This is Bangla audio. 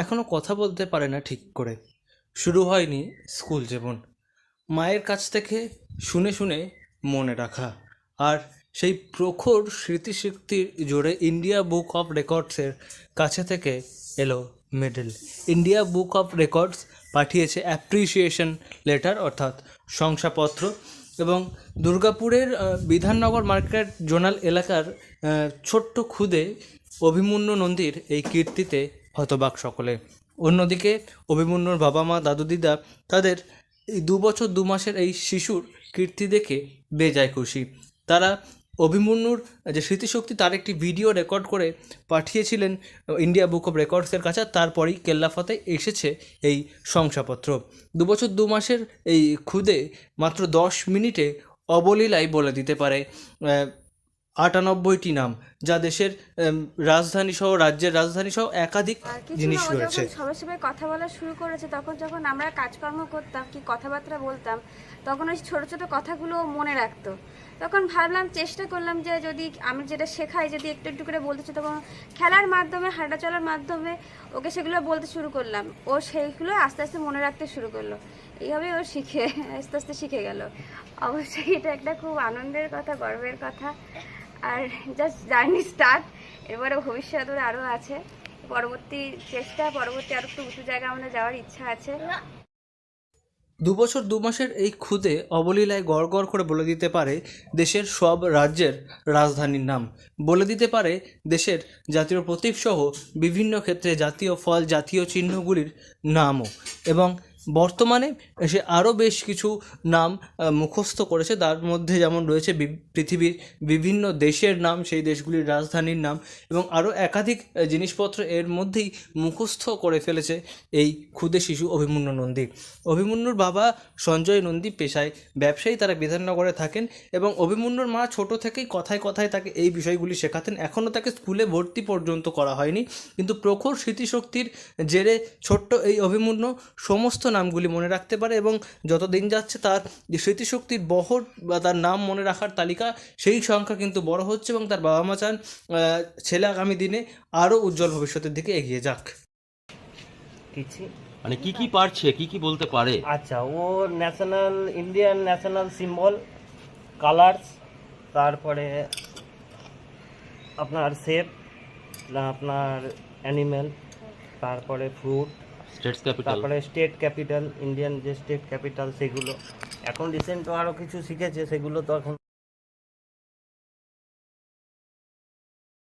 এখনও কথা বলতে পারে না ঠিক করে। শুরু হয়নি স্কুল জীবন। মায়ের কাছ থেকে শুনে শুনে মনে রাখা, আর সেই প্রখর স্মৃতিশক্তির জোরে ইন্ডিয়া বুক অফ রেকর্ডসের কাছে থেকে এলো medal. India book of records পাঠিয়েছে অ্যাপ্রিসিয়েশন লেটার অর্থাৎ শংসাপত্র, এবং দুর্গাপুরের বিধাননগর মার্কেট জোনাল এলাকার ছোট্ট খুদে অভিমন্যু নন্দীর এই কীর্তিতে হতবাক সকলে। অন্যদিকে অভিমন্যুর বাবা মা দাদু দিদা তাদের এই 2 বছর 2 মাসের এই শিশুর কীর্তি দেখে বেজায় খুশি। তারা অভিমন্যুর যে স্মৃতিশক্তি তার একটি ভিডিও রেকর্ড করে পাঠিয়েছিলেন ইন্ডিয়া বুক অফ রেকর্ডসের কাছে। তারপরেই কেল্লাফতে এসেছে এই শংসাপত্র। 2 বছর 2 মাসের এই খুদে মাত্র 10 মিনিটে অবলীলায় বলে দিতে পারে 98টি নাম, যা দেশের রাজধানী সহ রাজ্যের রাজধানী সহ একাধিক জিনিস রয়েছে। সবার সবাই কথা বলা শুরু করেছে, তখন যখন আমরা কাজকর্ম করতাম কি কথাবার্তা বলতাম, তখন ওই ছোটো ছোটো কথাগুলো মনে রাখতো। তখন ভাবলাম, চেষ্টা করলাম যে যদি আমি যেটা শেখাই যদি একটু একটু করে বলতেছি, তখন খেলার মাধ্যমে হাঁটা চলার মাধ্যমে ওকে সেগুলো বলতে শুরু করলাম। ও সেইগুলো আস্তে আস্তে মনে রাখতে শুরু করলো। এইভাবে ও আস্তে আস্তে শিখে গেল। অবশ্যই এটা একটা খুব আনন্দের কথা, গর্বের কথা। আর জাস্ট জার্নি স্টার্ট। এরপরে ভবিষ্যৎ আরও আছে, পরবর্তী আরও একটু উঁচু জায়গায় আমাদের যাওয়ার ইচ্ছা আছে। 2 বছর 2 মাসের এই খুদে অবলীলায় গড় গড় করে বলে দিতে পারে দেশের সব রাজ্যের রাজধানীর নাম, বলে দিতে পারে দেশের জাতীয় প্রতীক সহ বিভিন্ন ক্ষেত্রে জাতীয় ফল জাতীয় চিহ্নগুলির নামও, এবং বর্তমানে সে আরও বেশ কিছু নাম মুখস্থ করেছে। তার মধ্যে যেমন রয়েছে পৃথিবীর বিভিন্ন দেশের নাম, সেই দেশগুলির রাজধানীর নাম, এবং আরও একাধিক জিনিসপত্র এর মধ্যেই মুখস্থ করে ফেলেছে এই ক্ষুদে শিশু অভিমন্যু নন্দী। অভিমন্যুর বাবা সঞ্জয় নন্দী পেশায় ব্যবসায়ী, তারা বিধাননগরে থাকেন, এবং অভিমন্যুর মা ছোট থেকেই কথায় কথায় তাকে এই বিষয়গুলি শেখাতেন। এখনও তাকে স্কুলে ভর্তি পর্যন্ত করা হয়নি, কিন্তু প্রখর স্মৃতিশক্তির জেরে ছোট্ট এই অভিমন্যু সমস্ত নামগুলি মনে রাখতে পারে, এবং যত দিন যাচ্ছে তার যে স্মৃতিশক্তির বহর বা তার নাম মনে রাখার তালিকা, সেই সংখ্যা কিন্তু বড় হচ্ছে, এবং তার বাবা মা চান ছেলে আগামী দিনে আরও উজ্জ্বল ভবিষ্যতের দিকে এগিয়ে যাক। কিছু মানে কি কি পারছে, কি কি বলতে পারে? আচ্ছা, ও ইন্ডিয়ান ন্যাশনাল সিম্বল, কালার্স, তারপরে আপনার শেপ, আপনার অ্যানিম্যাল, তারপরে ফ্রুট, স্টেটস ক্যাপিটাল, তারপরে স্টেট ক্যাপিটাল, ইন্ডিয়ান যে স্টেট ক্যাপিটাল সেগুলো। এখন রিসেন্টও আরও কিছু শিখেছে, সেগুলো তো এখন